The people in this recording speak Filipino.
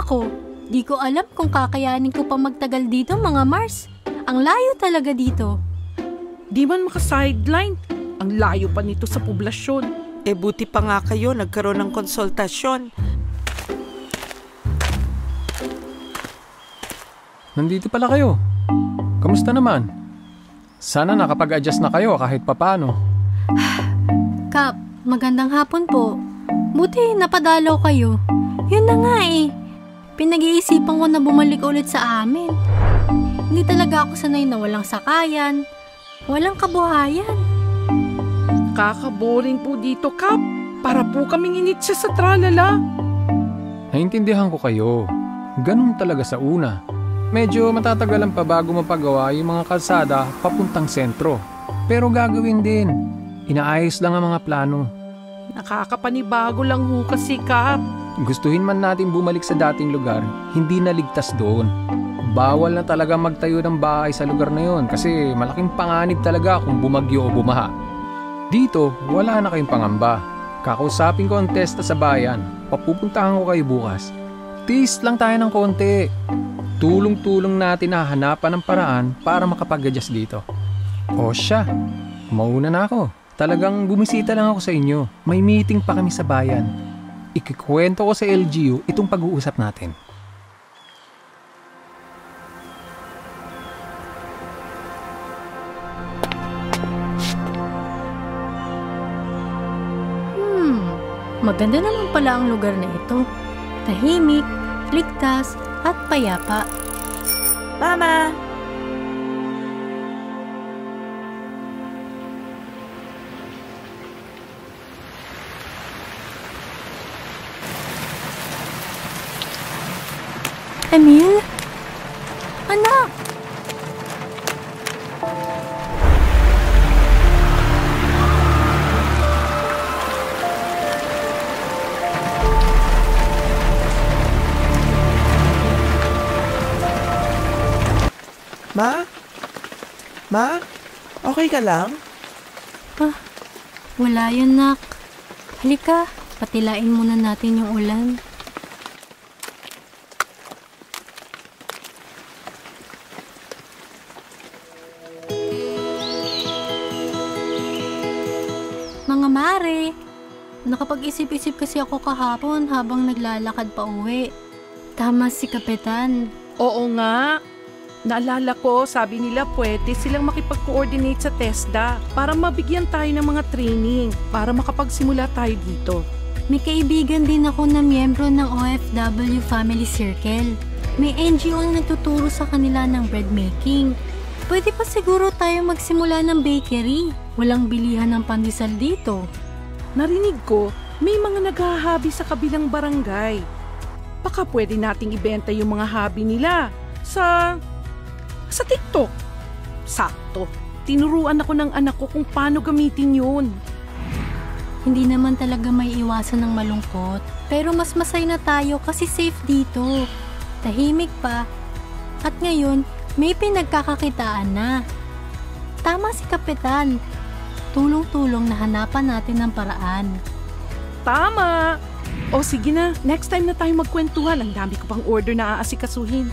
Nako, di ko alam kung kakayanin ko pa magtagal dito mga Mars. Ang layo talaga dito. Di man maka-sideline. Ang layo pa nito sa poblasyon. Buti pa nga kayo nagkaroon ng konsultasyon. Nandito pala kayo. Kamusta naman? Sana nakapag-adjust na kayo kahit papano. Kap, magandang hapon po. Buti napadalaw kayo. Yun na nga eh. Pinag-iisipan ko na bumalik ulit sa amin. Hindi talaga ako sanay na walang sakayan, walang kabuhayan. Kakaboring po dito, Kap. Para po kaming initsa sa tralala. Naintindihan ko kayo. Ganun talaga sa una. Medyo matatagalan pa bago mapagawa yung mga kalsada papuntang sentro. Pero gagawin din. Inaayos lang ang mga plano. Nakakapanibago lang ho kasi, Kap. Gustuhin man natin bumalik sa dating lugar, hindi na ligtas doon. Bawal na talaga magtayo ng bahay sa lugar na yon kasi malaking panganib talaga kung bumagyo o bumaha. Dito, wala na kayong pangamba. Kakausapin ko ang testa sa bayan. Papupuntahan ko kayo bukas. Tiis lang tayo ng konti. Tulong-tulong natin na hanapan ng paraan para makapag-adjust dito. O siya, mauna na ako. Talagang bumisita lang ako sa inyo. May meeting pa kami sa bayan. Ikikwento ko sa LGU itong pag-uusap natin. Maganda naman pala ang lugar na ito. Tahimik, ligtas, at payapa. Mama! Emil? Anak! Ma? Ma? Okay ka lang? Wala yun, nak. Halika, patilain muna natin yung ulan. Mga mare, nakapag-isip-isip kasi ako kahapon habang naglalakad pa uwi. Tama si Kapitan. Oo nga. Naalala ko, sabi nila pwede silang makipag-coordinate sa TESDA para mabigyan tayo ng mga training para makapagsimula tayo dito. May kaibigan din ako na miyembro ng OFW Family Circle. May NGO ang nagtuturo sa kanila ng bread making. Pwede pa siguro tayo magsimula ng bakery. Walang bilihan ng pandesal dito. Narinig ko, may mga naghahabi sa kabilang barangay. Baka pwede nating ibenta yung mga hobby nila sa TikTok. Sakto. Tinuruan ako ng anak ko kung paano gamitin yun. Hindi naman talaga may iwasan ng malungkot. Pero mas masaya na tayo kasi safe dito. Tahimik pa. At ngayon, may pinagkakakitaan na. Tama si Kapitan. Tulong-tulong na hanapan natin ng paraan. Tama! O sige na, next time na tayo magkwentuhan. Ang dami ko pang order na aasikasuhin.